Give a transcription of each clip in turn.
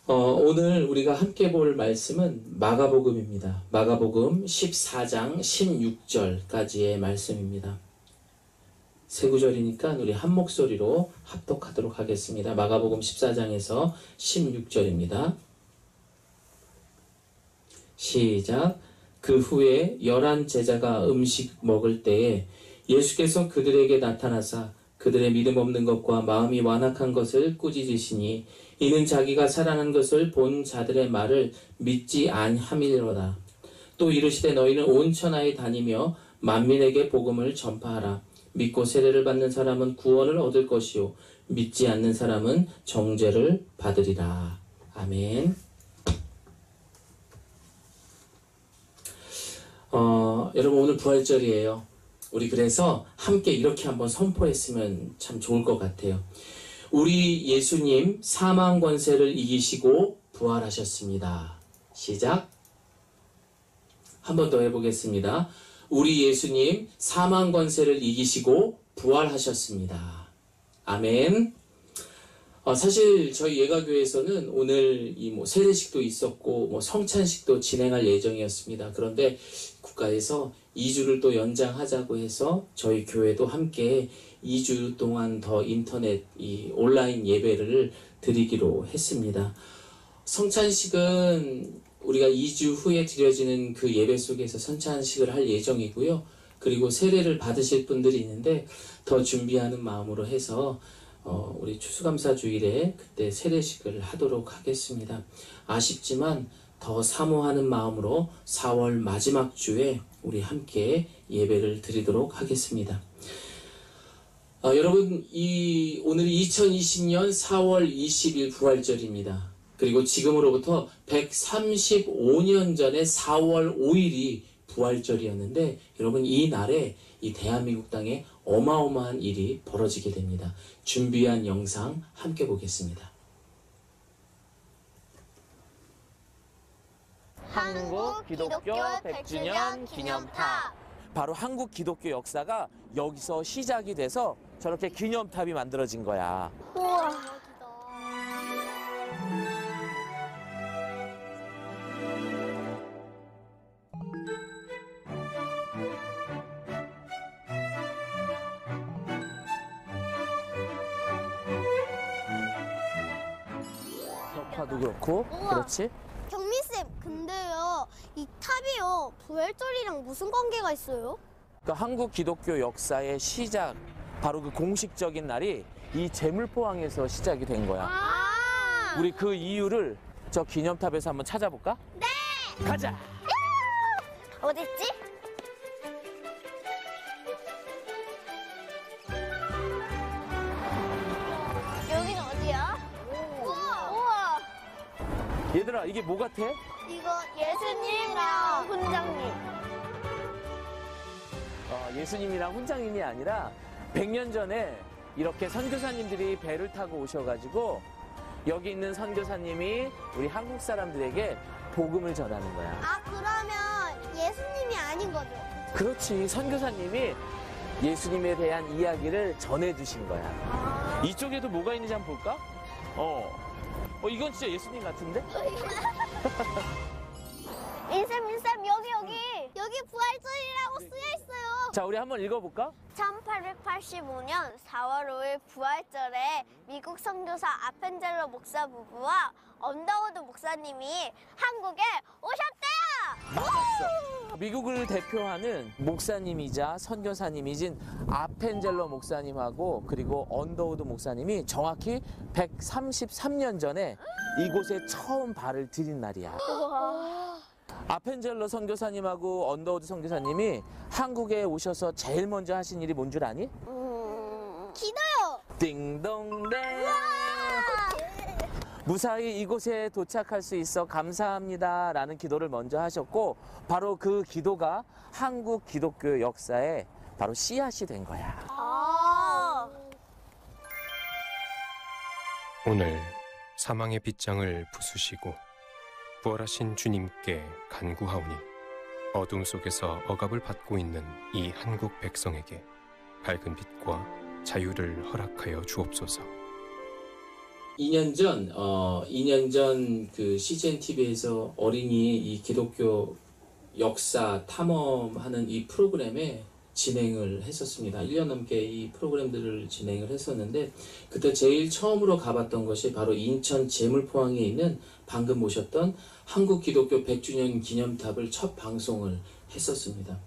오늘 우리가 함께 볼 말씀은 마가복음입니다. 마가복음 14장 16절까지의 말씀입니다. 세 구절이니까 우리 한 목소리로 합독하도록 하겠습니다. 마가복음 14장에서 16절입니다. 시작. 그 후에 11 제자가 음식 먹을 때에 예수께서 그들에게 나타나사 그들의 믿음 없는 것과 마음이 완악한 것을 꾸짖으시니 이는 자기가 살아난 것을 본 자들의 말을 믿지 아니함이로다. 또 이르시되 너희는 온 천하에 다니며 만민에게 복음을 전파하라. 믿고 세례를 받는 사람은 구원을 얻을 것이요 믿지 않는 사람은 정죄를 받으리라. 아멘. 여러분 오늘 부활절이에요. 우리 그래서 함께 이렇게 한번 선포했으면 참 좋을 것 같아요. 우리 예수님 사망 권세를 이기시고 부활하셨습니다. 시작. 한 번 더 해보겠습니다. 우리 예수님 사망 권세를 이기시고 부활하셨습니다. 아멘. 사실 저희 예가교회에서는 오늘 세례식도 있었고 성찬식도 진행할 예정이었습니다. 그런데 국가에서 2주를 또 연장하자고 해서 저희 교회도 함께 2주 동안 더 인터넷 온라인 예배를 드리기로 했습니다. 성찬식은 우리가 2주 후에 드려지는 그 예배 속에서 성찬식을 할 예정이고요. 그리고 세례를 받으실 분들이 있는데 더 준비하는 마음으로 해서 우리 추수감사주일에 그때 세례식을 하도록 하겠습니다. 아쉽지만 더 사모하는 마음으로 4월 마지막 주에 우리 함께 예배를 드리도록 하겠습니다. 여러분 오늘이 2020년 4월 20일 부활절입니다. 그리고 지금으로부터 135년 전에 4월 5일이 부활절이었는데 여러분 이 날에 이 대한민국 땅에 어마어마한 일이 벌어지게 됩니다. 준비한 영상 함께 보겠습니다. 한국 기독교 100주년 기념탑. 바로 한국 기독교 역사가 여기서 시작이 돼서 저렇게 기념탑이 만들어진 거야. 우와. 소파도 그렇고. 우와. 그렇지? 경미쌤, 근데요, 이 탑이요, 부활절이랑 무슨 관계가 있어요? 그러니까 한국 기독교 역사의 시작, 바로 그 공식적인 날이 이 제물포항에서 시작이 된 거야. 우리 그 이유를 저 기념탑에서 한번 찾아볼까? 네! 가자! 어딨지? 여긴 어디야? 우와! 얘들아, 이게 뭐 같아? 이거 예수님이랑 훈장님. 예수님이랑 훈장님이 아니라 100년 전에 이렇게 선교사님들이 배를 타고 오셔가지고 여기 있는 선교사님이 우리 한국 사람들에게 복음을 전하는 거야. 아, 그러면 예수님이 아닌 거죠? 그렇지. 선교사님이 예수님에 대한 이야기를 전해주신 거야. 이쪽에도 뭐가 있는지 한번 볼까? 이건 진짜 예수님 같은데? 인쌤, 여기 부활절이라고 쓰여있어요. 자, 우리 한번 읽어볼까? 1885년 4월 5일 부활절에 미국 선교사 아펜젤러 목사 부부와 언더우드 목사님이 한국에 오셨대요. 맞았어. 미국을 대표하는 목사님이자 선교사님이신 아펜젤러 목사님하고 그리고 언더우드 목사님이 정확히 133년 전에 이곳에 처음 발을 들인 날이야. 아펜젤러 선교사님하고 언더우드 선교사님이 한국에 오셔서 제일 먼저 하신 일이 뭔 줄 아니? 기도요. 띵동댕. 무사히 이곳에 도착할 수 있어 감사합니다 라는 기도를 먼저 하셨고 바로 그 기도가 한국 기독교 역사에 바로 씨앗이 된 거야. 오늘 사망의 빗장을 부수시고 부활하신 주님께 간구하오니 어둠 속에서 억압을 받고 있는 이 한국 백성에게 밝은 빛과 자유를 허락하여 주옵소서. 2년 전 그 CGN TV에서 어린이 이 기독교 역사 탐험하는 이 프로그램에 진행을 했었습니다. 1년 넘게 이 프로그램들을 진행을 했었는데, 그때 제일 처음으로 가봤던 것이 바로 인천 제물포항에 있는 방금 모셨던 한국 기독교 100주년 기념탑을 첫 방송을 했었습니다.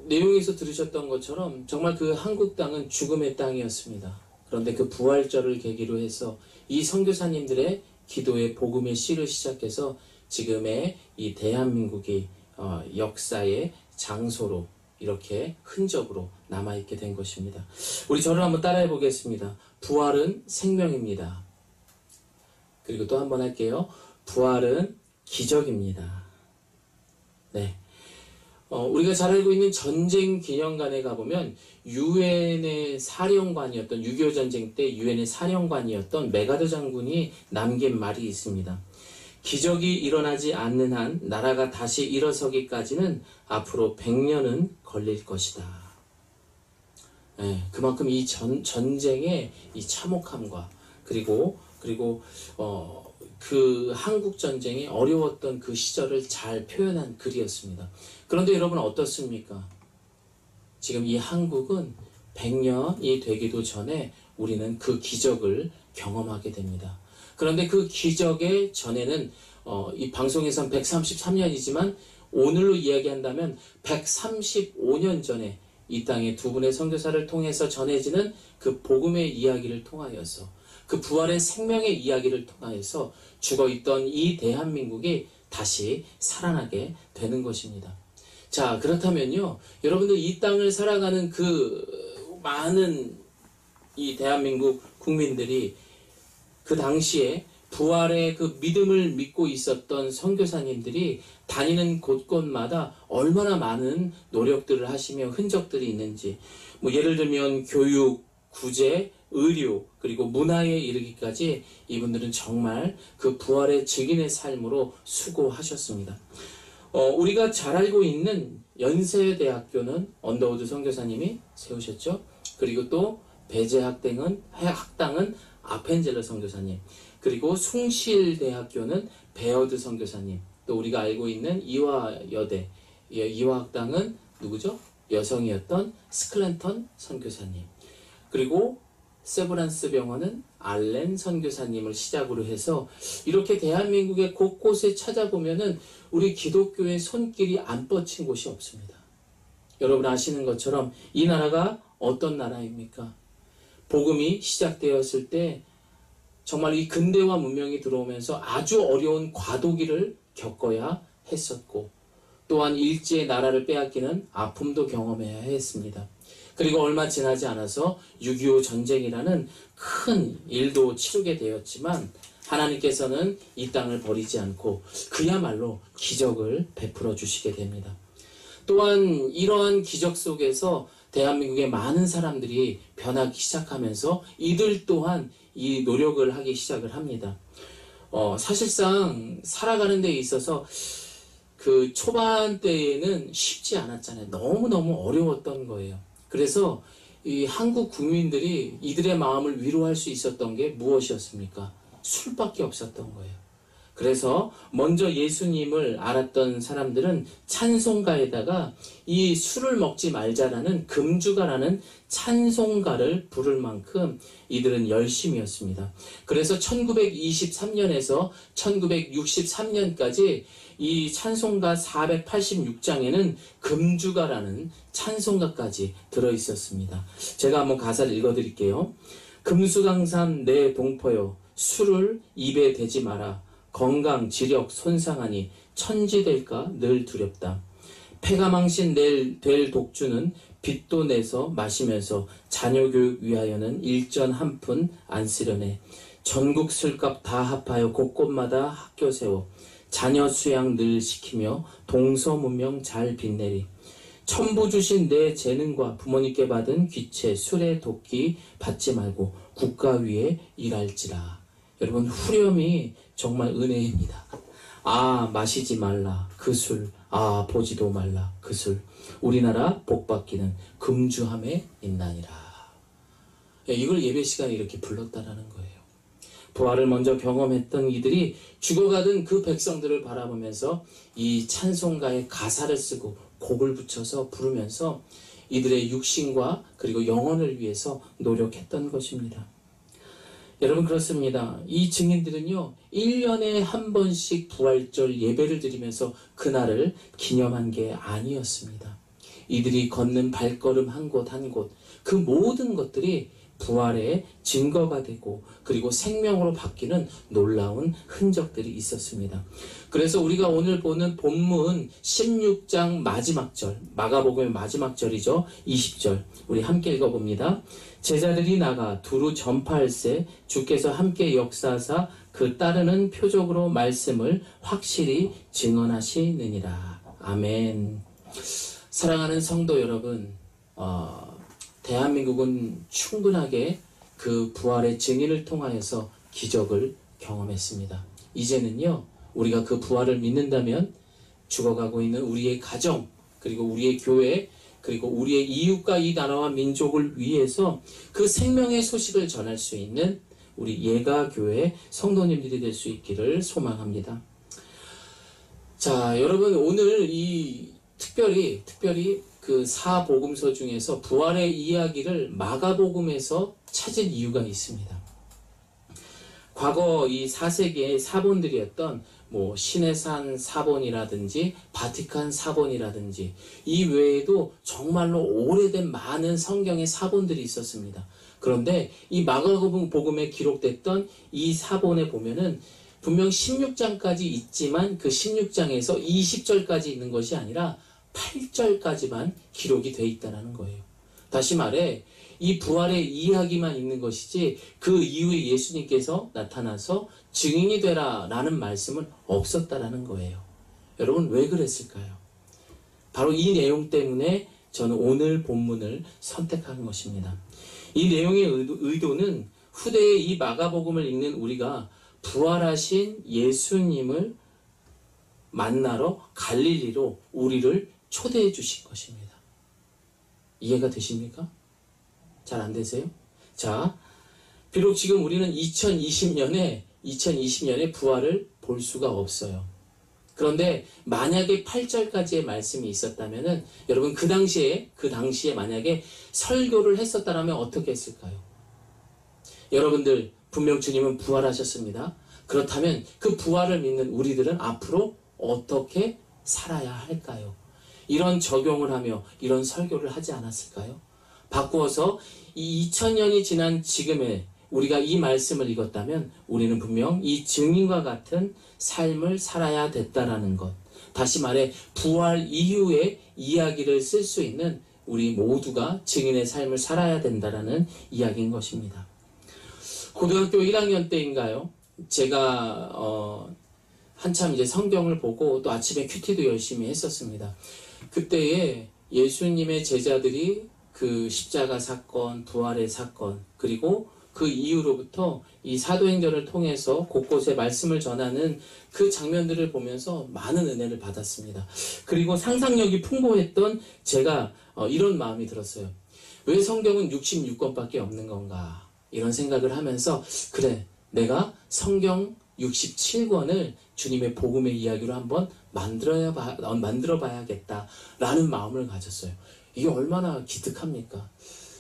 내용에서 들으셨던 것처럼 정말 그 한국 땅은 죽음의 땅이었습니다. 그런데 그 부활절을 계기로 해서 이 선교사님들의 기도의 복음의 씨를 시작해서 지금의 이 대한민국이 역사의 장소로 이렇게 흔적으로 남아있게 된 것입니다. 우리 저를 한번 따라해 보겠습니다. 부활은 생명입니다. 그리고 또 한번 할게요. 부활은 기적입니다. 네. 우리가 잘 알고 있는 전쟁 기념관에 가보면 유엔의 사령관이었던 6.25 전쟁 때 유엔의 사령관이었던 메가더 장군이 남긴 말이 있습니다. 기적이 일어나지 않는 한 나라가 다시 일어서기까지는 앞으로 100년은 걸릴 것이다. 네, 그만큼 이 전쟁의 이 참혹함과 그리고 그 한국 전쟁의 어려웠던 그 시절을 잘 표현한 글이었습니다. 그런데 여러분 어떻습니까? 지금 이 한국은 100년이 되기도 전에 우리는 그 기적을 경험하게 됩니다. 그런데 그 기적의 전에는 이 방송에선 133년이지만 오늘로 이야기한다면 135년 전에 이 땅에 두 분의 선교사를 통해서 전해지는 그 복음의 이야기를 통하여서 그 부활의 생명의 이야기를 통하여서 죽어있던 이 대한민국이 다시 살아나게 되는 것입니다. 자, 그렇다면요, 여러분들 이 땅을 살아가는 그 많은 이 대한민국 국민들이 그 당시에 부활의 그 믿음을 믿고 있었던 선교사님들이 다니는 곳곳마다 얼마나 많은 노력들을 하시며 흔적들이 있는지, 뭐 예를 들면 교육, 구제, 의료, 그리고 문화에 이르기까지 이분들은 정말 그 부활의 증인의 삶으로 수고하셨습니다. 우리가 잘 알고 있는 연세대학교는 언더우드 선교사님이 세우셨죠. 그리고 또 배재학당은 아펜젤러 선교사님, 그리고 숭실대학교는 베어드 선교사님, 또 우리가 알고 있는 이화여대, 이화학당은 누구죠? 여성이었던 스클랜턴 선교사님, 그리고 세브란스 병원은 알렌 선교사님을 시작으로 해서 이렇게 대한민국의 곳곳에 찾아보면은 우리 기독교의 손길이 안 뻗친 곳이 없습니다. 여러분 아시는 것처럼 이 나라가 어떤 나라입니까? 복음이 시작되었을 때 정말 이 근대화 문명이 들어오면서 아주 어려운 과도기를 겪어야 했었고, 또한 일제의 나라를 빼앗기는 아픔도 경험해야 했습니다. 그리고 얼마 지나지 않아서 6.25 전쟁이라는 큰 일도 치르게 되었지만 하나님께서는 이 땅을 버리지 않고 그야말로 기적을 베풀어 주시게 됩니다. 또한 이러한 기적 속에서 대한민국의 많은 사람들이 변하기 시작하면서 이들 또한 이 노력을 하기 시작을 합니다. 사실상 살아가는 데 있어서 그 초반 때에는 쉽지 않았잖아요. 너무너무 어려웠던 거예요. 그래서 이 한국 국민들이 이들의 마음을 위로할 수 있었던 게 무엇이었습니까? 술밖에 없었던 거예요. 그래서 먼저 예수님을 알았던 사람들은 찬송가에다가 이 술을 먹지 말자라는 금주가라는 찬송가를 부를 만큼 이들은 열심이었습니다. 그래서 1923년에서 1963년까지 이 찬송가 486장에는 금주가라는 찬송가까지 들어있었습니다. 제가 한번 가사를 읽어드릴게요. 금수강산 내 동포여 술을 입에 대지 마라. 건강, 지력 손상하니 천지될까 늘 두렵다. 폐가망신 될 독주는 빚도 내서 마시면서 자녀교육 위하여는 일전 한 푼 안 쓰려네. 전국 술값 다 합하여 곳곳마다 학교 세워 자녀 수양 늘 시키며 동서문명 잘 빚내리. 천부 주신 내 재능과 부모님께 받은 귀체 술의 도끼 받지 말고 국가 위에 일할지라. 여러분 후렴이 정말 은혜입니다. 아 마시지 말라 그 술, 아 보지도 말라 그 술. 우리나라 복받기는 금주함에 있나니라. 이걸 예배 시간에 이렇게 불렀다라는 거예요. 부활을 먼저 경험했던 이들이 죽어가던 그 백성들을 바라보면서 이 찬송가의 가사를 쓰고 곡을 붙여서 부르면서 이들의 육신과 그리고 영혼을 위해서 노력했던 것입니다. 여러분, 그렇습니다. 이 증인들은요, 1년에 한 번씩 부활절 예배를 드리면서 그날을 기념한 게 아니었습니다. 이들이 걷는 발걸음 한 곳 한 곳, 그 모든 것들이 부활의 증거가 되고 그리고 생명으로 바뀌는 놀라운 흔적들이 있었습니다. 그래서 우리가 오늘 보는 본문 16장 마지막 절, 마가복음의 마지막 절이죠. 20절 우리 함께 읽어봅니다. 제자들이 나가 두루 전파할세 주께서 함께 역사하사 그 따르는 표적으로 말씀을 확실히 증언하시느니라. 아멘. 사랑하는 성도 여러분, 대한민국은 충분하게 그 부활의 증인을 통하여서 기적을 경험했습니다. 이제는요, 우리가 그 부활을 믿는다면 죽어가고 있는 우리의 가정, 그리고 우리의 교회, 그리고 우리의 이웃과 이 나라와 민족을 위해서 그 생명의 소식을 전할 수 있는 우리 예가교회 성도님들이 될 수 있기를 소망합니다. 자, 여러분, 오늘 특별히 그 사복음서 중에서 부활의 이야기를 마가복음에서 찾은 이유가 있습니다. 과거 이 4세기의 사본들이었던 신의 산 사본이라든지 바티칸 사본이라든지 이 외에도 정말로 오래된 많은 성경의 사본들이 있었습니다. 그런데 이 마가복음에 기록됐던 이 사본에 보면은 분명 16장까지 있지만 그 16장에서 20절까지 있는 것이 아니라 8절까지만 기록이 돼 있다는 거예요. 다시 말해 이 부활의 이야기만 있는 것이지 그 이후에 예수님께서 나타나서 증인이 되라 라는 말씀은 없었다라는 거예요. 여러분, 왜 그랬을까요? 바로 이 내용 때문에 저는 오늘 본문을 선택한 것입니다. 이 내용의 의도는 후대에 이 마가복음을 읽는 우리가 부활하신 예수님을 만나러 갈릴리로 우리를 초대해 주신 것입니다. 이해가 되십니까? 잘 안 되세요? 자, 비록 지금 우리는 2020년에 부활을 볼 수가 없어요. 그런데 만약에 8절까지의 말씀이 있었다면은 여러분 그 당시에 만약에 설교를 했었다면 어떻게 했을까요? 여러분들 분명 주님은 부활하셨습니다. 그렇다면 그 부활을 믿는 우리들은 앞으로 어떻게 살아야 할까요? 이런 적용을 하며 이런 설교를 하지 않았을까요? 바꾸어서 이 2000년이 지난 지금에 우리가 이 말씀을 읽었다면 우리는 분명 이 증인과 같은 삶을 살아야 됐다라는 것. 다시 말해 부활 이후의 이야기를 쓸 수 있는 우리 모두가 증인의 삶을 살아야 된다라는 이야기인 것입니다. 고등학교 1학년 때인가요? 제가 한참 이제 성경을 보고 또 아침에 큐티도 열심히 했었습니다. 그때에 예수님의 제자들이 그 십자가 사건, 부활의 사건, 그리고 그 이후로부터 이 사도행전을 통해서 곳곳에 말씀을 전하는 그 장면들을 보면서 많은 은혜를 받았습니다. 그리고 상상력이 풍부했던 제가 이런 마음이 들었어요. 왜 성경은 66권밖에 없는 건가? 이런 생각을 하면서 그래, 내가 성경 67권을 주님의 복음의 이야기로 한번 만들어 봐야겠다라는 마음을 가졌어요. 이게 얼마나 기특합니까?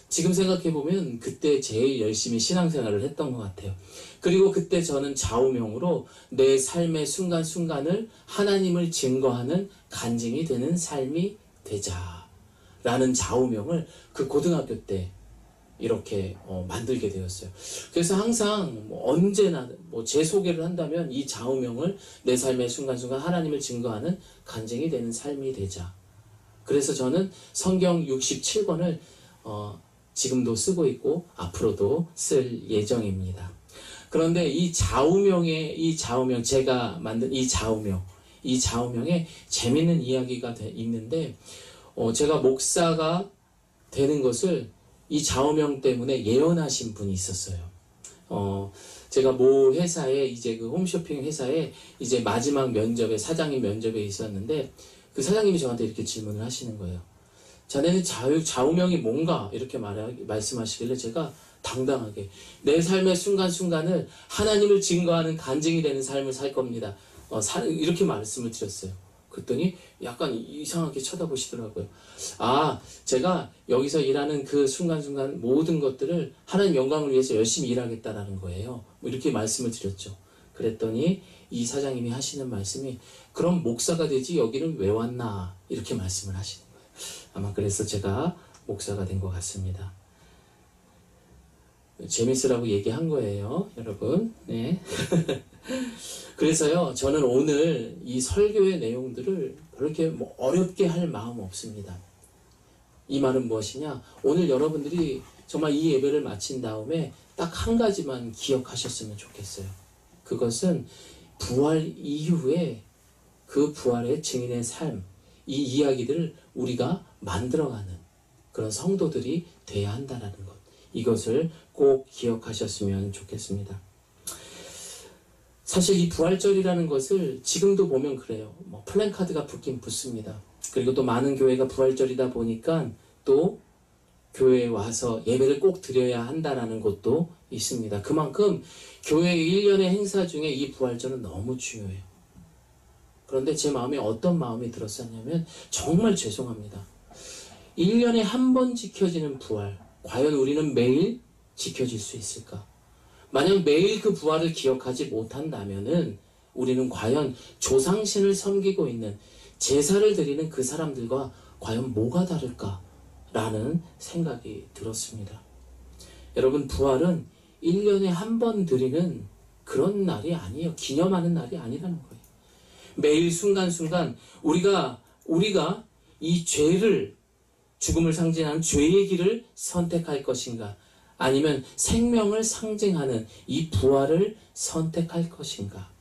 지금 생각해보면 그때 제일 열심히 신앙생활을 했던 것 같아요. 그리고 그때 저는 좌우명으로 내 삶의 순간순간을 하나님을 증거하는 간증이 되는 삶이 되자라는 좌우명을 그 고등학교 때 이렇게 만들게 되었어요. 그래서 항상 언제나 제 소개를 한다면 이 좌우명을 내 삶의 순간순간 하나님을 증거하는 간증이 되는 삶이 되자. 그래서 저는 성경 67권을 지금도 쓰고 있고 앞으로도 쓸 예정입니다. 그런데 이 좌우명, 제가 만든 이 좌우명에 재밌는 이야기가 있는데 제가 목사가 되는 것을 이 좌우명 때문에 예언하신 분이 있었어요. 제가 모 회사에 이제 그 홈쇼핑 회사에 이제 마지막 면접에 사장님 면접에 있었는데 그 사장님이 저한테 이렇게 질문을 하시는 거예요. 자네는 좌우명이 뭔가 이렇게 말씀하시길래 제가 당당하게 내 삶의 순간순간을 하나님을 증거하는 간증이 되는 삶을 살 겁니다. 이렇게 말씀을 드렸어요. 그랬더니 약간 이상하게 쳐다보시더라고요. 제가 여기서 일하는 그 순간순간 모든 것들을 하나님 영광을 위해서 열심히 일하겠다라는 거예요. 이렇게 말씀을 드렸죠. 그랬더니 이 사장님이 하시는 말씀이, 그럼 목사가 되지 여기는 왜 왔나, 이렇게 말씀을 하시는 거예요. 아마 그래서 제가 목사가 된 것 같습니다. 재밌으라고 얘기한 거예요, 여러분. 네. 그래서요, 저는 오늘 이 설교의 내용들을 그렇게 어렵게 할 마음 없습니다. 이 말은 무엇이냐? 오늘 여러분들이 정말 이 예배를 마친 다음에 딱 한 가지만 기억하셨으면 좋겠어요. 그것은 부활 이후에 그 부활의 증인의 삶, 이 이야기들을 우리가 만들어가는 그런 성도들이 돼야 한다는 것. 이것을 꼭 기억하셨으면 좋겠습니다. 사실 이 부활절이라는 것을 지금도 보면 그래요. 플랜카드가 붙긴 붙습니다. 그리고 또 많은 교회가 부활절이다 보니까 또 교회에 와서 예배를 꼭 드려야 한다는 것도 있습니다. 그만큼 교회의 1년의 행사 중에 이 부활절은 너무 중요해요. 그런데 제 마음에 어떤 마음이 들었었냐면, 정말 죄송합니다. 1년에 한 번 지켜지는 부활, 과연 우리는 매일 지켜질 수 있을까? 만약 매일 그 부활을 기억하지 못한다면은 우리는 과연 조상신을 섬기고 있는, 제사를 드리는 그 사람들과 과연 뭐가 다를까라는 생각이 들었습니다. 여러분, 부활은 1년에 한 번 드리는 그런 날이 아니에요. 기념하는 날이 아니라는 거예요. 매일 순간순간 우리가 이 죄를, 죽음을 상징하는 죄의 길을 선택할 것인가, 아니면 생명을 상징하는 이 부활을 선택할 것인가.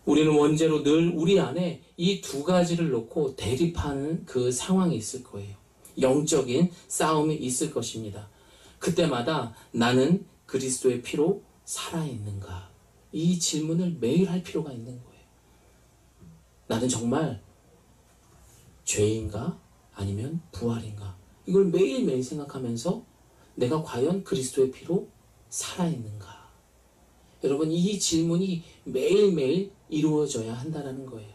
우리는 원죄로 늘 우리 안에 이 두 가지를 놓고 대립하는 그 상황이 있을 거예요. 영적인 싸움이 있을 것입니다. 그때마다 나는 그리스도의 피로 살아있는가? 이 질문을 매일 할 필요가 있는 거예요. 나는 정말 죄인가? 아니면 부활인가? 이걸 매일매일 생각하면서 내가 과연 그리스도의 피로 살아있는가? 여러분, 이 질문이 매일매일 이루어져야 한다는 거예요.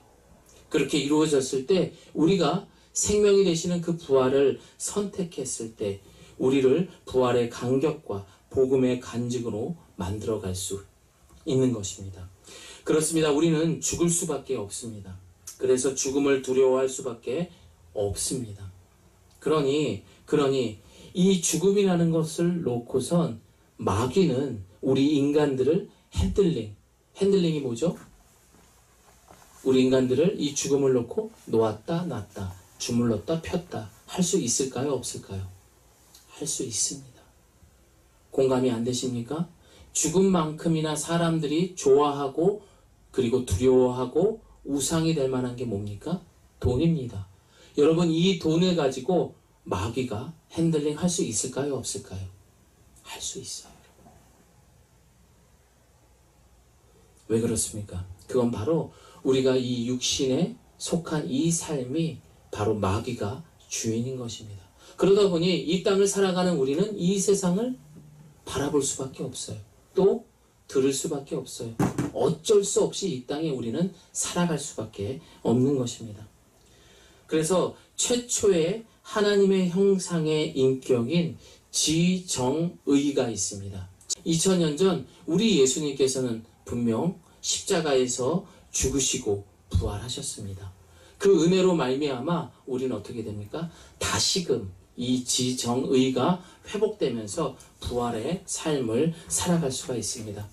그렇게 이루어졌을 때 우리가 생명이 되시는 그 부활을 선택했을 때 우리를 부활의 간격과 복음의 간직으로 만들어갈 수 있는 것입니다. 그렇습니다. 우리는 죽을 수밖에 없습니다. 그래서 죽음을 두려워할 수밖에 없습니다. 그러니 이 죽음이라는 것을 놓고선 마귀는 우리 인간들을 핸들링이 뭐죠? 우리 인간들을 이 죽음을 놓고 놓았다 놨다, 주물렀다 폈다 할 수 있을까요? 없을까요? 할 수 있습니다. 공감이 안 되십니까? 죽음만큼이나 사람들이 좋아하고 그리고 두려워하고 우상이 될 만한 게 뭡니까? 돈입니다. 여러분, 이 돈을 가지고 마귀가 핸들링 할 수 있을까요? 없을까요? 할 수 있어요. 왜 그렇습니까? 그건 바로 우리가 이 육신에 속한 이 삶이 바로 마귀가 주인인 것입니다. 그러다 보니 이 땅을 살아가는 우리는 이 세상을 바라볼 수밖에 없어요. 또 들을 수밖에 없어요. 어쩔 수 없이 이 땅에 우리는 살아갈 수밖에 없는 것입니다. 그래서 최초의 하나님의 형상의 인격인 지정의가 있습니다. 2000년 전 우리 예수님께서는 분명 십자가에서 죽으시고 부활하셨습니다. 그 은혜로 말미암아 우리는 어떻게 됩니까? 다시금 이 지정의가 회복되면서 부활의 삶을 살아갈 수가 있습니다.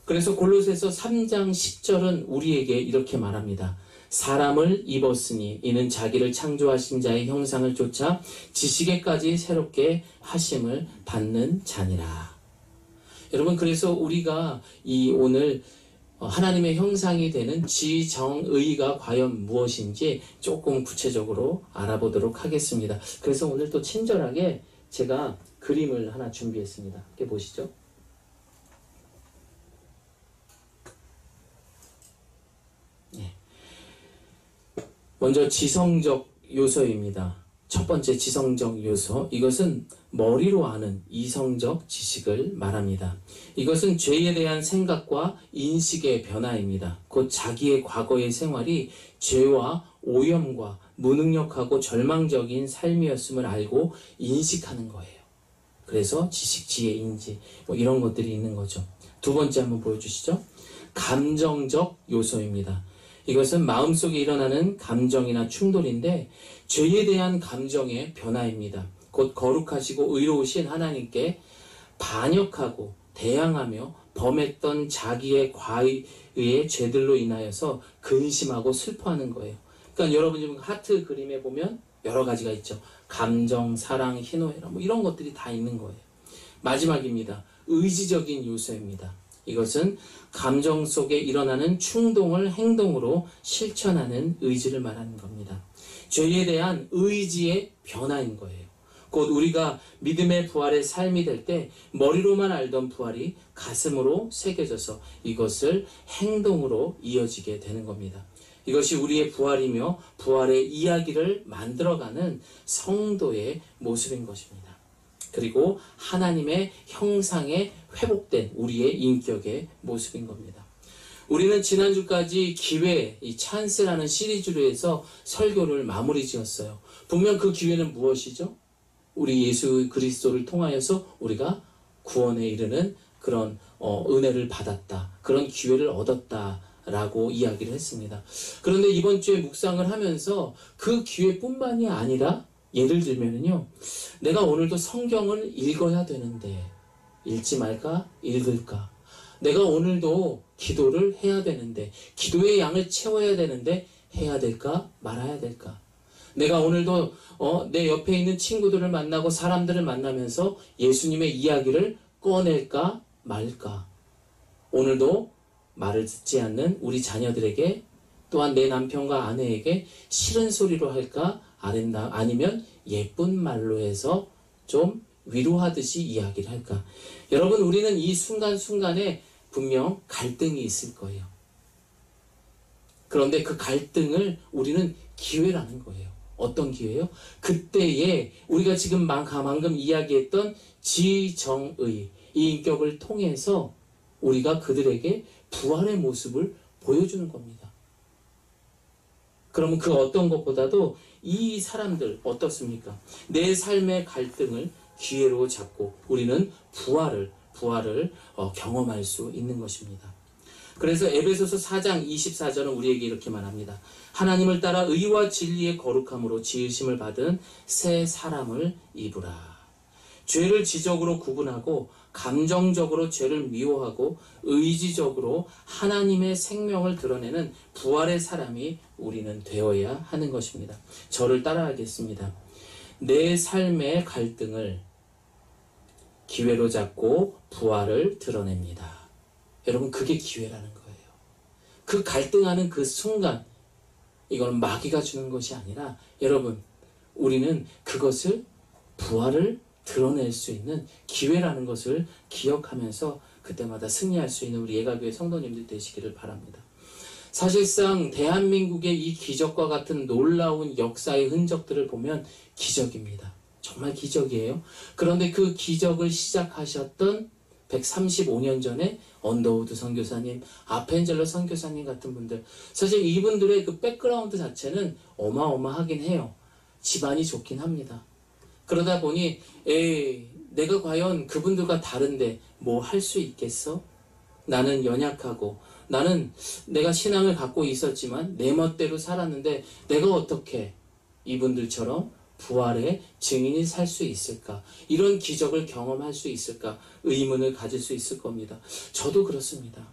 그래서 골로새서 3장 10절은 우리에게 이렇게 말합니다. 사람을 입었으니 이는 자기를 창조하신 자의 형상을 쫓아 지식에까지 새롭게 하심을 받는 자니라. 여러분, 그래서 우리가 이 오늘 하나님의 형상이 되는 지정의가 과연 무엇인지 조금 구체적으로 알아보도록 하겠습니다. 그래서 오늘 또 친절하게 제가 그림을 하나 준비했습니다. 함께 보시죠. 네. 먼저 지성적 요소입니다. 첫 번째 지성적 요소, 이것은 머리로 아는 이성적 지식을 말합니다. 이것은 죄에 대한 생각과 인식의 변화입니다. 곧 자기의 과거의 생활이 죄와 오염과 무능력하고 절망적인 삶이었음을 알고 인식하는 거예요. 그래서 지식, 지혜, 인지 이런 것들이 있는 거죠. 두 번째 한번 보여주시죠. 감정적 요소입니다. 이것은 마음속에 일어나는 감정이나 충돌인데 죄에 대한 감정의 변화입니다. 곧 거룩하시고 의로우신 하나님께 반역하고 대항하며 범했던 자기의 과의의 죄들로 인하여서 근심하고 슬퍼하는 거예요. 그러니까 여러분 지금 하트 그림에 보면 여러 가지가 있죠. 감정, 사랑, 희노애락 이런 것들이 다 있는 거예요. 마지막입니다. 의지적인 요소입니다. 이것은 감정 속에 일어나는 충동을 행동으로 실천하는 의지를 말하는 겁니다. 죄에 대한 의지의 변화인 거예요. 곧 우리가 믿음의 부활의 삶이 될 때 머리로만 알던 부활이 가슴으로 새겨져서 이것을 행동으로 이어지게 되는 겁니다. 이것이 우리의 부활이며 부활의 이야기를 만들어가는 성도의 모습인 것입니다. 그리고 하나님의 형상에 회복된 우리의 인격의 모습인 겁니다. 우리는 지난주까지 기회, 이 찬스라는 시리즈로 해서 설교를 마무리 지었어요. 분명 그 기회는 무엇이죠? 우리 예수 그리스도를 통하여서 우리가 구원에 이르는 그런 은혜를 받았다. 그런 기회를 얻었다라고 이야기를 했습니다. 그런데 이번 주에 묵상을 하면서 그 기회뿐만이 아니라 예를 들면은요, 내가 오늘도 성경을 읽어야 되는데 읽지 말까? 읽을까? 내가 오늘도 기도를 해야 되는데 기도의 양을 채워야 되는데 해야 될까? 말아야 될까? 내가 오늘도 내 옆에 있는 친구들을 만나고 사람들을 만나면서 예수님의 이야기를 꺼낼까? 말까? 오늘도 말을 듣지 않는 우리 자녀들에게 또한 내 남편과 아내에게 싫은 소리로 할까? 아니면 예쁜 말로 해서 좀 위로하듯이 이야기를 할까? 여러분, 우리는 이 순간순간에 분명 갈등이 있을 거예요. 그런데 그 갈등을 우리는 기회라는 거예요. 어떤 기회요? 그때에 우리가 지금 방금 이야기했던 지정의, 이 인격을 통해서 우리가 그들에게 부활의 모습을 보여주는 겁니다. 그러면 그 어떤 것보다도 이 사람들 어떻습니까? 내 삶의 갈등을 기회로 잡고 우리는 부활을 경험할 수 있는 것입니다. 그래서 에베소서 4장 24절은 우리에게 이렇게 말합니다. 하나님을 따라 의와 진리의 거룩함으로 지으심을 받은 새 사람을 입으라. 죄를 지적으로 구분하고 감정적으로 죄를 미워하고 의지적으로 하나님의 생명을 드러내는 부활의 사람이 우리는 되어야 하는 것입니다. 저를 따라하겠습니다. 내 삶의 갈등을 기회로 잡고 부활을 드러냅니다. 여러분, 그게 기회라는 거예요. 그 갈등하는 그 순간, 이건 마귀가 주는 것이 아니라 여러분, 우리는 그것을 부활을 드러낼 수 있는 기회라는 것을 기억하면서 그때마다 승리할 수 있는 우리 예가교회 성도님들 되시기를 바랍니다. 사실상 대한민국의 이 기적과 같은 놀라운 역사의 흔적들을 보면 기적입니다. 정말 기적이에요. 그런데 그 기적을 시작하셨던 135년 전에 언더우드 선교사님, 아펜젤러 선교사님 같은 분들, 사실 이분들의 그 백그라운드 자체는 어마어마하긴 해요. 집안이 좋긴 합니다. 그러다 보니 내가 과연 그분들과 다른데 뭐 할 수 있겠어? 나는 연약하고 나는 내가 신앙을 갖고 있었지만 내 멋대로 살았는데 내가 어떻게 이분들처럼 부활의 증인이 살 수 있을까? 이런 기적을 경험할 수 있을까? 의문을 가질 수 있을 겁니다. 저도 그렇습니다.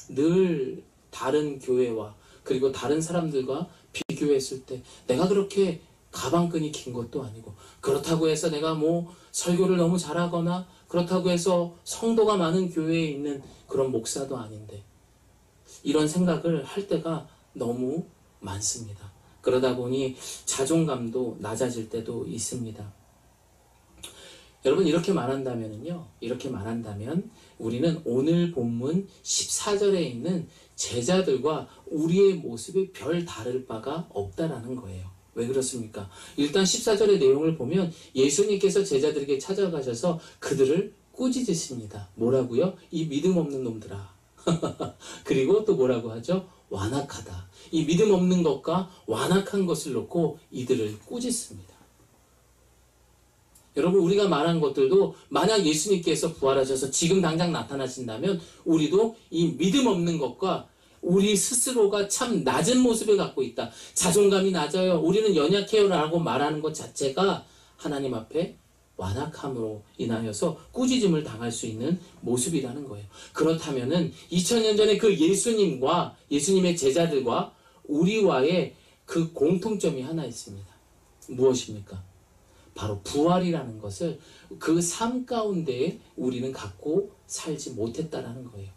늘 다른 교회와 그리고 다른 사람들과 비교했을 때 내가 그렇게 가방끈이 긴 것도 아니고, 그렇다고 해서 내가 뭐 설교를 너무 잘하거나 그렇다고 해서 성도가 많은 교회에 있는 그런 목사도 아닌데, 이런 생각을 할 때가 너무 많습니다. 그러다 보니 자존감도 낮아질 때도 있습니다. 여러분, 이렇게 말한다면 우리는 오늘 본문 14절에 있는 제자들과 우리의 모습이 별 다를 바가 없다라는 거예요. 왜 그렇습니까? 일단 14절의 내용을 보면 예수님께서 제자들에게 찾아가셔서 그들을 꾸짖으십니다. 뭐라고요? 이 믿음 없는 놈들아. 그리고 또 뭐라고 하죠? 완악하다. 이 믿음 없는 것과 완악한 것을 놓고 이들을 꾸짖습니다. 여러분, 우리가 말한 것들도 만약 예수님께서 부활하셔서 지금 당장 나타나신다면 우리도 이 믿음 없는 것과 우리 스스로가 참 낮은 모습을 갖고 있다. 자존감이 낮아요. 우리는 연약해요. 라고 말하는 것 자체가 하나님 앞에 완악함으로 인하여서 꾸짖음을 당할 수 있는 모습이라는 거예요. 그렇다면은 2000년 전에 그 예수님과 예수님의 제자들과 우리와의 그 공통점이 하나 있습니다. 무엇입니까? 바로 부활이라는 것을 그 삶 가운데에 우리는 갖고 살지 못했다라는 거예요.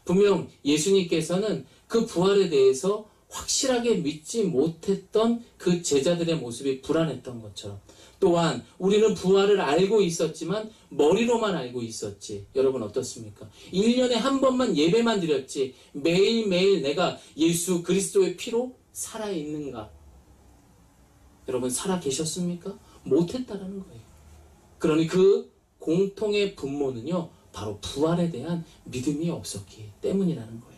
분명 예수님께서는 그 부활에 대해서 확실하게 믿지 못했던 그 제자들의 모습이 불안했던 것처럼, 또한 우리는 부활을 알고 있었지만 머리로만 알고 있었지. 여러분 어떻습니까? 1년에 한 번만 예배만 드렸지 매일매일 내가 예수 그리스도의 피로 살아있는가? 여러분 살아 계셨습니까? 못했다라는 거예요. 그러니 그 공통의 분모는요, 바로 부활에 대한 믿음이 없었기 때문이라는 거예요.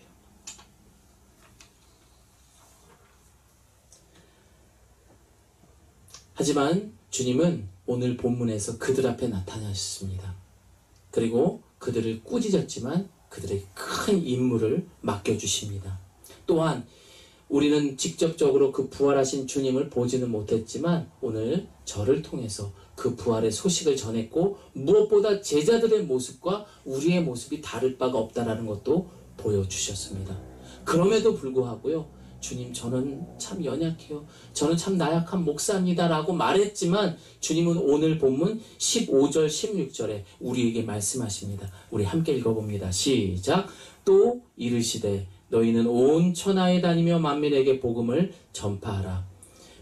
하지만 주님은 오늘 본문에서 그들 앞에 나타나셨습니다. 그리고 그들을 꾸짖었지만 그들의 큰 임무를 맡겨주십니다. 또한 우리는 직접적으로 그 부활하신 주님을 보지는 못했지만 오늘 저를 통해서 그 부활의 소식을 전했고, 무엇보다 제자들의 모습과 우리의 모습이 다를 바가 없다는 것도 보여주셨습니다. 그럼에도 불구하고요, 주님 저는 참 연약해요. 저는 참 나약한 목사입니다 라고 말했지만 주님은 오늘 본문 15절 16절에 우리에게 말씀하십니다. 우리 함께 읽어봅니다. 시작. 또 이르시되 너희는 온 천하에 다니며 만민에게 복음을 전파하라.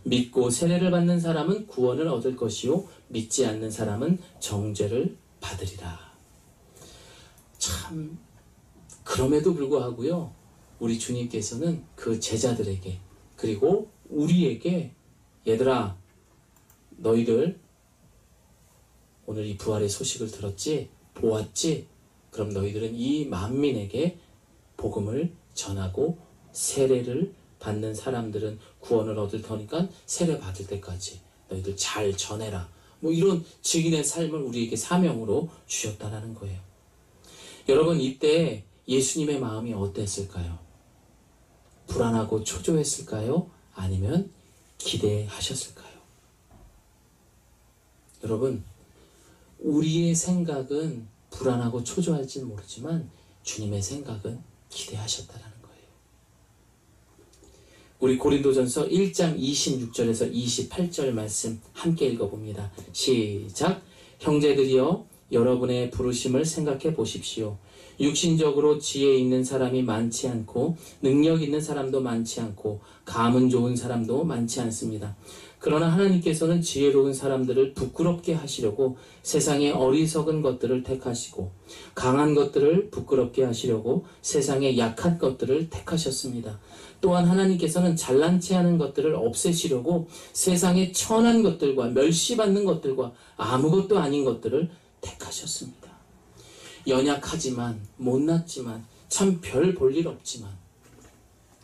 믿고 세례를 받는 사람은 구원을 얻을 것이요 믿지 않는 사람은 정죄를 받으리라. 참 그럼에도 불구하고요, 우리 주님께서는 그 제자들에게 그리고 우리에게 얘들아 너희들 오늘 이 부활의 소식을 들었지? 보았지? 그럼 너희들은 이 만민에게 복음을 전하고 세례를 받는 사람들은 구원을 얻을 테니까 세례 받을 때까지 너희들 잘 전해라. 뭐 이런 증인의 삶을 우리에게 사명으로 주셨다라는 거예요. 여러분 이때 예수님의 마음이 어땠을까요? 불안하고 초조했을까요? 아니면 기대하셨을까요? 여러분, 우리의 생각은 불안하고 초조할지는 모르지만 주님의 생각은 기대하셨다라는 거예요. 우리 고린도전서 1장 26절에서 28절 말씀 함께 읽어봅니다. 시작. 형제들이여 여러분의 부르심을 생각해 보십시오. 육신적으로 지혜 있는 사람이 많지 않고 능력 있는 사람도 많지 않고 감은 좋은 사람도 많지 않습니다. 그러나 하나님께서는 지혜로운 사람들을 부끄럽게 하시려고 세상의 어리석은 것들을 택하시고 강한 것들을 부끄럽게 하시려고 세상의 약한 것들을 택하셨습니다. 또한 하나님께서는 잘난치 않은 것들을 없애시려고 세상의 천한 것들과 멸시받는 것들과 아무것도 아닌 것들을 택하셨습니다. 연약하지만 못났지만 참 별 볼 일 없지만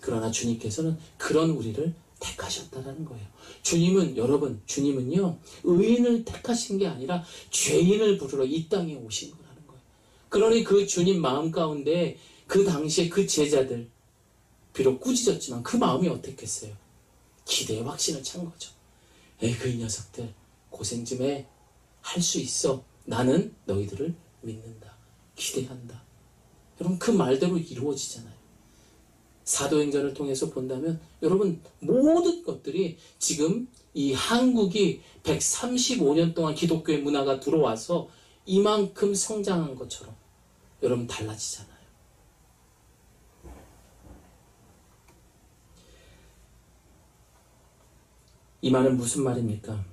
그러나 주님께서는 그런 우리를 택하셨다는 거예요. 주님은 여러분 주님은요 의인을 택하신 게 아니라 죄인을 부르러 이 땅에 오신 거라는 거예요. 그러니 그 주님 마음 가운데 그 당시에 그 제자들 비록 꾸짖었지만 그 마음이 어땠겠어요? 기대의 확신을 찬 거죠. 에이 이 녀석들 고생 좀 해. 할 수 있어. 나는 너희들을 믿는다. 기대한다. 여러분 그 말대로 이루어지잖아요. 사도행전을 통해서 본다면 여러분 모든 것들이 지금 이 한국이 135년 동안 기독교의 문화가 들어와서 이만큼 성장한 것처럼 여러분 달라지잖아요. 이 말은 무슨 말입니까?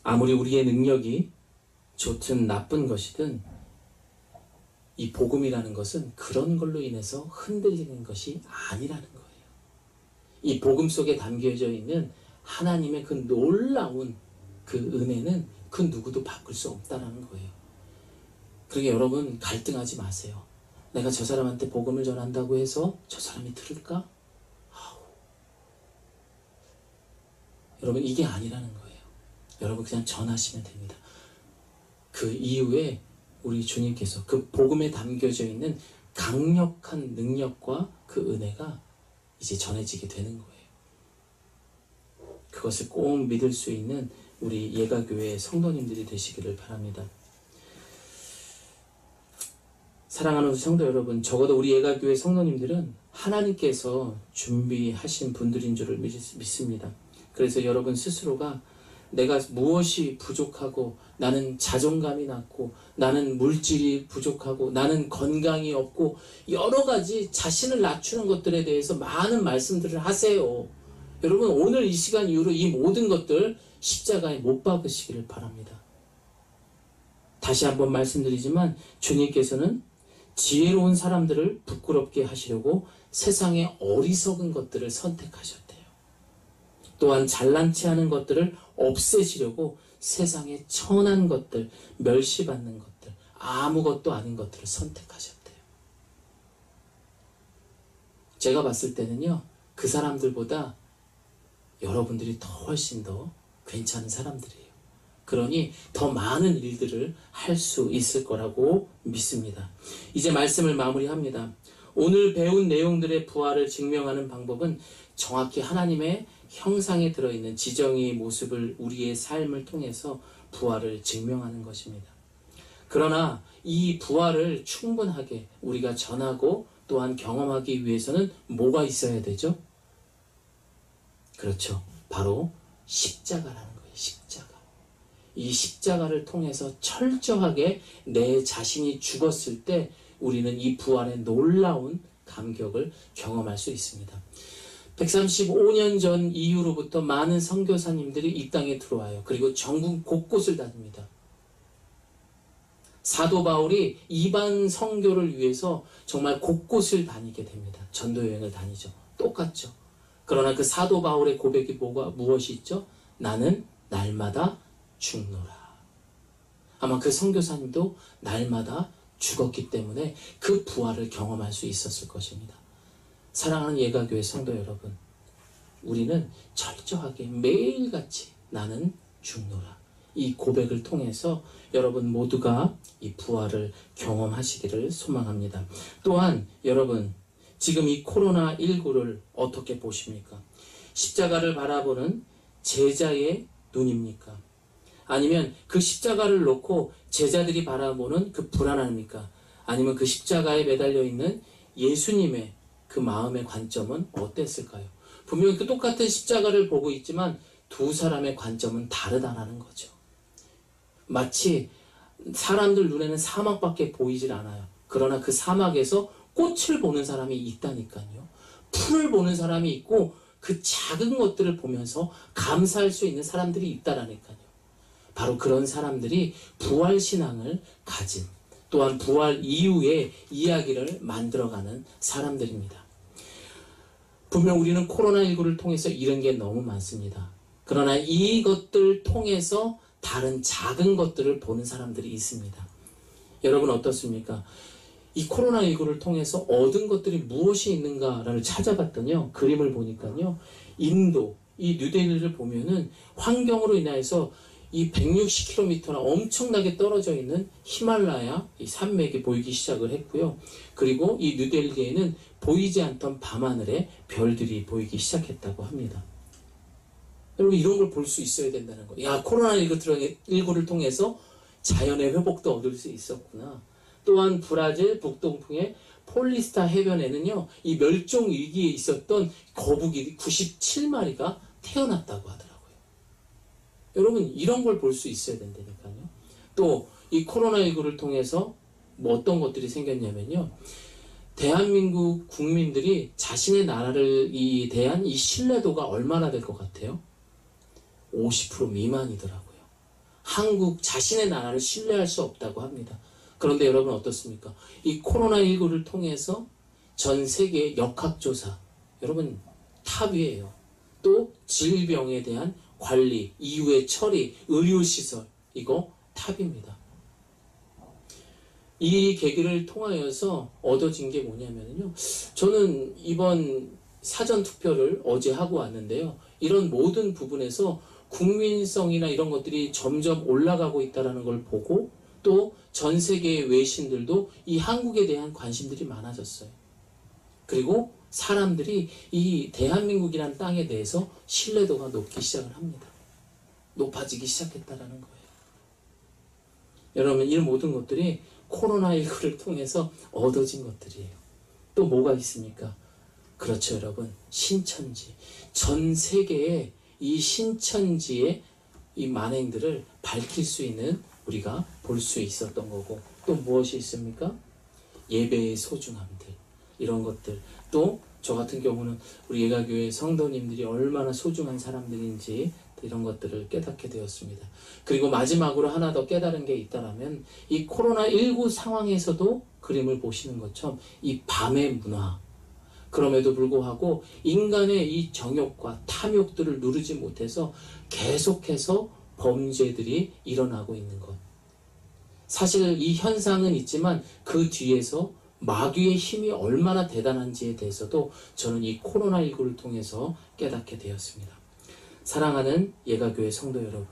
아무리 우리의 능력이 좋든 나쁜 것이든 이 복음이라는 것은 그런 걸로 인해서 흔들리는 것이 아니라는 거예요. 이 복음 속에 담겨져 있는 하나님의 그 놀라운 그 은혜는 그 누구도 바꿀 수 없다라는 거예요. 그러니까 여러분 갈등하지 마세요. 내가 저 사람한테 복음을 전한다고 해서 저 사람이 들을까? 여러분 이게 아니라는 거예요. 여러분 그냥 전하시면 됩니다. 그 이후에 우리 주님께서 그 복음에 담겨져 있는 강력한 능력과 그 은혜가 이제 전해지게 되는 거예요. 그것을 꼭 믿을 수 있는 우리 예가교회 성도님들이 되시기를 바랍니다. 사랑하는 성도 여러분, 적어도 우리 예가교회 성도님들은 하나님께서 준비하신 분들인 줄을 믿습니다. 그래서 여러분 스스로가 내가 무엇이 부족하고 나는 자존감이 낮고 나는 물질이 부족하고 나는 건강이 없고 여러 가지 자신을 낮추는 것들에 대해서 많은 말씀들을 하세요. 여러분 오늘 이 시간 이후로 이 모든 것들 십자가에 못 박으시기를 바랍니다. 다시 한번 말씀드리지만 주님께서는 지혜로운 사람들을 부끄럽게 하시려고 세상의 어리석은 것들을 선택하셨대요. 또한 잘난 체하는 것들을 없애시려고 세상의 천한 것들, 멸시받는 것들, 아무것도 아닌 것들을 선택하셨대요. 제가 봤을 때는요, 그 사람들보다 여러분들이 훨씬 더 괜찮은 사람들이에요. 그러니 더 많은 일들을 할 수 있을 거라고 믿습니다. 이제 말씀을 마무리합니다. 오늘 배운 내용들의 부활을 증명하는 방법은 정확히 하나님의 형상에 들어있는 지정의 모습을 우리의 삶을 통해서 부활을 증명하는 것입니다. 그러나 이 부활을 충분하게 우리가 전하고 또한 경험하기 위해서는 뭐가 있어야 되죠? 그렇죠. 바로 십자가라는 거예요. 십자가. 이 십자가를 통해서 철저하게 내 자신이 죽었을 때 우리는 이 부활의 놀라운 감격을 경험할 수 있습니다. 135년 전 이후로부터 많은 선교사님들이 이 땅에 들어와요. 그리고 전국 곳곳을 다닙니다. 사도 바울이 이방 선교를 위해서 정말 곳곳을 다니게 됩니다. 전도 여행을 다니죠. 똑같죠. 그러나 그 사도 바울의 고백이 무엇이 있죠? 나는 날마다 죽노라. 아마 그 선교사님도 날마다 죽었기 때문에 그 부활을 경험할 수 있었을 것입니다. 사랑하는 예가교회 성도 여러분, 우리는 철저하게 매일같이 나는 죽노라. 이 고백을 통해서 여러분 모두가 이 부활을 경험하시기를 소망합니다. 또한 여러분, 지금 이 코로나19를 어떻게 보십니까? 십자가를 바라보는 제자의 눈입니까? 아니면 그 십자가를 놓고 제자들이 바라보는 그 불안함입니까? 아니면 그 십자가에 매달려 있는 예수님의 그 마음의 관점은 어땠을까요? 분명히 그 똑같은 십자가를 보고 있지만 두 사람의 관점은 다르다는 거죠. 마치 사람들 눈에는 사막밖에 보이질 않아요. 그러나 그 사막에서 꽃을 보는 사람이 있다니까요. 풀을 보는 사람이 있고 그 작은 것들을 보면서 감사할 수 있는 사람들이 있다라니까요. 바로 그런 사람들이 부활신앙을 가진, 또한 부활 이후의 이야기를 만들어가는 사람들입니다. 분명 우리는 코로나19를 통해서 잃은 게 너무 많습니다. 그러나 이것들 통해서 다른 작은 것들을 보는 사람들이 있습니다. 여러분 어떻습니까? 이 코로나19를 통해서 얻은 것들이 무엇이 있는가를 찾아봤더니요. 그림을 보니까요. 인도, 이 뉴델리를 보면은 환경으로 인해서 이 160km나 엄청나게 떨어져 있는 히말라야 이 산맥이 보이기 시작을 했고요. 그리고 이 뉴델리에는 보이지 않던 밤하늘에 별들이 보이기 시작했다고 합니다. 여러분 이런 걸 볼 수 있어야 된다는 거예요. 야, 코로나19를 통해서 자연의 회복도 얻을 수 있었구나. 또한 브라질 북동풍의 폴리스타 해변에는요. 이 멸종 위기에 있었던 거북이 97마리가 태어났다고 하더라고요. 여러분 이런 걸 볼 수 있어야 된다니까요. 또 이 코로나19를 통해서 뭐 어떤 것들이 생겼냐면요. 대한민국 국민들이 자신의 나라를 대한 이 신뢰도가 얼마나 될 것 같아요? 50% 미만이더라고요. 한국 자신의 나라를 신뢰할 수 없다고 합니다. 그런데 여러분 어떻습니까? 이 코로나19를 통해서 전 세계 역학조사, 여러분 탑이에요. 또 질병에 대한 관리, 이후의 처리, 의료시설, 이거 탑입니다. 이 계기를 통하여서 얻어진 게 뭐냐면요. 저는 이번 사전투표를 어제 하고 왔는데요. 이런 모든 부분에서 국민성이나 이런 것들이 점점 올라가고 있다는 걸 보고 또 전 세계의 외신들도 이 한국에 대한 관심들이 많아졌어요. 그리고 사람들이 이 대한민국이라는 땅에 대해서 신뢰도가 높기 시작을 합니다. 높아지기 시작했다라는 거예요. 여러분, 이 모든 것들이 코로나19를 통해서 얻어진 것들이에요. 또 뭐가 있습니까? 그렇죠, 여러분. 신천지. 전 세계에 이 신천지의 이 만행들을 밝힐 수 있는 우리가 볼 수 있었던 거고, 또 무엇이 있습니까? 예배의 소중함들, 이런 것들. 또 저 같은 경우는 우리 예가교회 성도님들이 얼마나 소중한 사람들인지 이런 것들을 깨닫게 되었습니다. 그리고 마지막으로 하나 더 깨달은 게 있다라면 이 코로나19 상황에서도 그림을 보시는 것처럼 이 밤의 문화, 그럼에도 불구하고 인간의 이 정욕과 탐욕들을 누르지 못해서 계속해서 범죄들이 일어나고 있는 것. 사실 이 현상은 있지만 그 뒤에서 마귀의 힘이 얼마나 대단한지에 대해서도 저는 이 코로나19를 통해서 깨닫게 되었습니다. 사랑하는 예가교회 성도 여러분,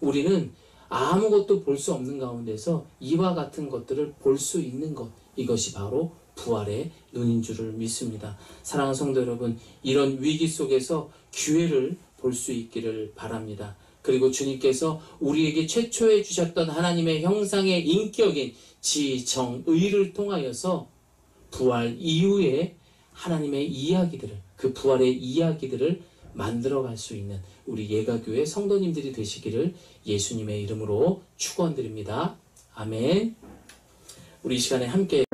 우리는 아무것도 볼 수 없는 가운데서 이와 같은 것들을 볼 수 있는 것, 이것이 바로 부활의 눈인 줄을 믿습니다. 사랑하는 성도 여러분, 이런 위기 속에서 기회를 볼 수 있기를 바랍니다. 그리고 주님께서 우리에게 최초에 주셨던 하나님의 형상의 인격인 지정의를 통하여서 부활 이후에 하나님의 이야기들을, 그 부활의 이야기들을 만들어갈 수 있는 우리 예가교회 성도님들이 되시기를 예수님의 이름으로 축원드립니다. 아멘. 우리 이 시간에 함께